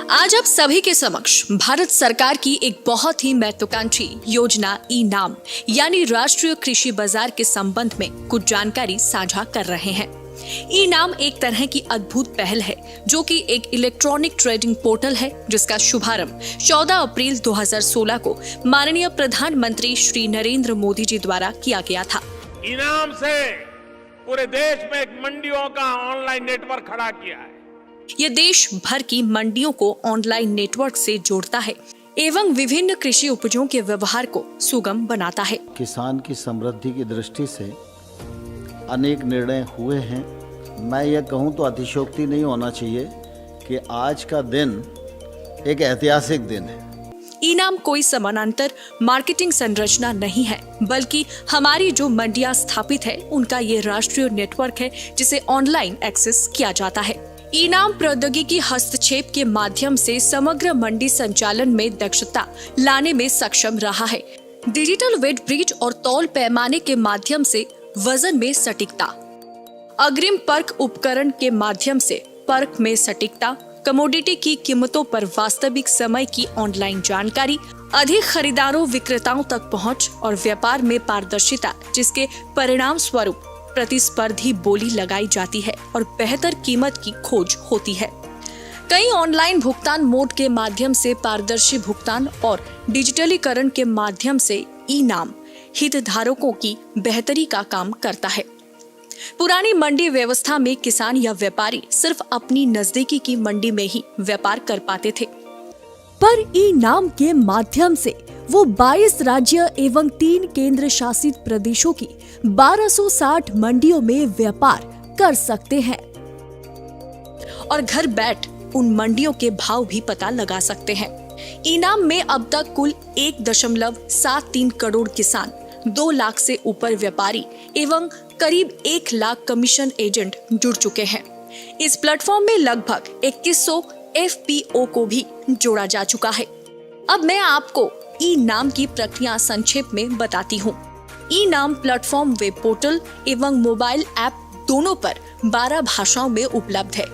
आज आप सभी के समक्ष भारत सरकार की एक बहुत ही महत्वाकांक्षी योजना ई नाम यानी राष्ट्रीय कृषि बाजार के संबंध में कुछ जानकारी साझा कर रहे हैं। ई नाम एक तरह की अद्भुत पहल है जो कि एक इलेक्ट्रॉनिक ट्रेडिंग पोर्टल है जिसका शुभारंभ 14 अप्रैल 2016 को माननीय प्रधानमंत्री श्री नरेंद्र मोदी जी द्वारा किया गया था। ई नाम से पूरे देश में एक मंडियों का ऑनलाइन नेटवर्क खड़ा किया है। ये देश भर की मंडियों को ऑनलाइन नेटवर्क से जोड़ता है एवं विभिन्न कृषि उपजों के व्यवहार को सुगम बनाता है। किसान की समृद्धि की दृष्टि से अनेक निर्णय हुए हैं। मैं ये कहूँ तो अतिशयोक्ति नहीं होना चाहिए कि आज का दिन एक ऐतिहासिक दिन है। ई नाम कोई समानांतर मार्केटिंग संरचना नहीं है बल्कि हमारी जो मंडियां स्थापित है उनका ये राष्ट्रीय नेटवर्क है जिसे ऑनलाइन एक्सेस किया जाता है। ई नाम प्रौद्योगिकी हस्तक्षेप के माध्यम से समग्र मंडी संचालन में दक्षता लाने में सक्षम रहा है। डिजिटल वेट ब्रिज और तौल पैमाने के माध्यम से वजन में सटीकता, अग्रिम परख उपकरण के माध्यम से परख में सटीकता, कमोडिटी की कीमतों पर वास्तविक समय की ऑनलाइन जानकारी, अधिक खरीदारों विक्रेताओं तक पहुंच और व्यापार में पारदर्शिता जिसके परिणाम स्वरूप प्रतिस्पर्धी बोली लगाई जाती है और बेहतर कीमत की खोज होती है। कई ऑनलाइन भुगतान मोड के माध्यम से पारदर्शी भुगतान और डिजिटलीकरण के माध्यम से ई नाम हितधारकों की बेहतरी का काम करता है। पुरानी मंडी व्यवस्था में किसान या व्यापारी सिर्फ अपनी नजदीकी की मंडी में ही व्यापार कर पाते थे, पर ई नाम के माध्यम से वो 22 राज्य एवं 3 केंद्र शासित प्रदेशों की 1260 मंडियों में व्यापार कर सकते हैं और घर बैठ उन मंडियों के भाव भी पता लगा सकते हैं। ई नाम में अब तक कुल 1.73 करोड़ किसान, 2 लाख से ऊपर व्यापारी एवं करीब 1 लाख कमीशन एजेंट जुड़ चुके हैं। इस प्लेटफॉर्म में लगभग 2100 FPO को भी जोड़ा जा चुका है। अब मैं आपको ई नाम की प्रक्रिया संक्षेप में बताती हूँ। ई नाम प्लेटफॉर्म वेब पोर्टल एवं मोबाइल ऐप दोनों पर 12 भाषाओं में उपलब्ध है।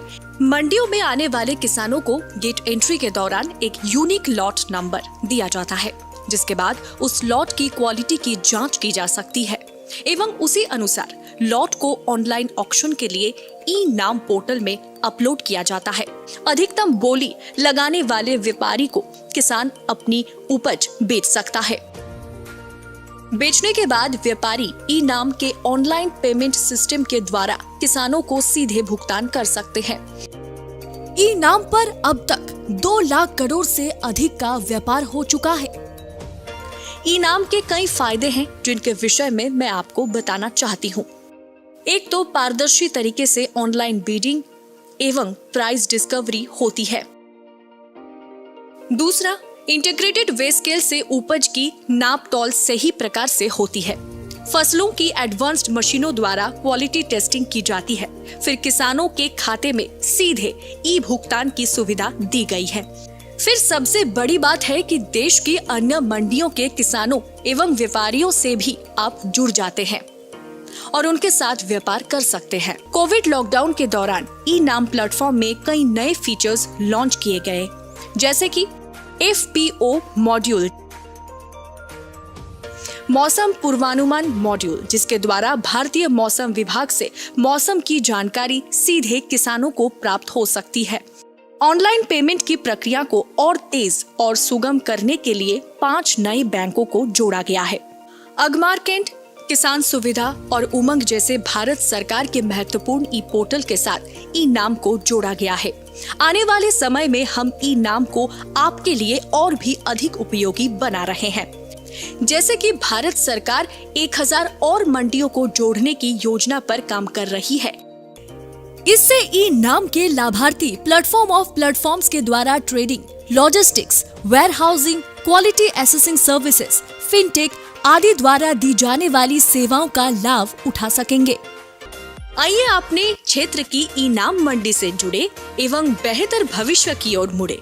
मंडियों में आने वाले किसानों को गेट एंट्री के दौरान एक यूनिक लॉट नंबर दिया जाता है जिसके बाद उस लॉट की क्वालिटी की जांच की जा सकती है एवं उसी अनुसार लॉट को ऑनलाइन ऑक्शन के लिए ई नाम पोर्टल में अपलोड किया जाता है। अधिकतम बोली लगाने वाले व्यापारी को किसान अपनी उपज बेच सकता है। बेचने के बाद व्यापारी ई नाम के ऑनलाइन पेमेंट सिस्टम के द्वारा किसानों को सीधे भुगतान कर सकते हैं। ई नाम पर अब तक 2 लाख करोड़ से अधिक का व्यापार हो चुका है। ई नाम के कई फायदे हैं जिनके विषय में मैं आपको बताना चाहती हूँ। एक तो पारदर्शी तरीके से ऑनलाइन बीडिंग एवं प्राइस डिस्कवरी होती है। दूसरा, इंटीग्रेटेड वे स्केल से उपज की नाप तौल सही प्रकार से होती है। फसलों की एडवांस्ड मशीनों द्वारा क्वालिटी टेस्टिंग की जाती है। फिर किसानों के खाते में सीधे ई भुगतान की सुविधा दी गई है। फिर सबसे बड़ी बात है कि देश की अन्य मंडियों के किसानों एवं व्यापारियों से भी आप जुड़ जाते हैं और उनके साथ व्यापार कर सकते हैं। कोविड लॉकडाउन के दौरान ई नाम प्लेटफॉर्म में कई नए फीचर्स लॉन्च किए गए जैसे कि FPO मॉड्यूल, मौसम पूर्वानुमान मॉड्यूल जिसके द्वारा भारतीय मौसम विभाग से मौसम की जानकारी सीधे किसानों को प्राप्त हो सकती है। ऑनलाइन पेमेंट की प्रक्रिया को और तेज और सुगम करने के लिए 5 नए बैंकों को जोड़ा गया है। अगमार्केंट, किसान सुविधा और उमंग जैसे भारत सरकार के महत्वपूर्ण ई पोर्टल के साथ ई नाम को जोड़ा गया है। आने वाले समय में हम ई नाम को आपके लिए और भी अधिक उपयोगी बना रहे हैं। जैसे कि भारत सरकार 1000 और मंडियों को जोड़ने की योजना पर काम कर रही है। इससे ई नाम के लाभार्थी प्लेटफॉर्म ऑफ प्लेटफॉर्म्स के द्वारा trading, logistics, warehousing, quality assessing services, fintech आदि द्वारा दी जाने वाली सेवाओं का लाभ उठा सकेंगे। आइए अपने क्षेत्र की ई नाम मंडी से जुड़े एवं बेहतर भविष्य की ओर मुड़े।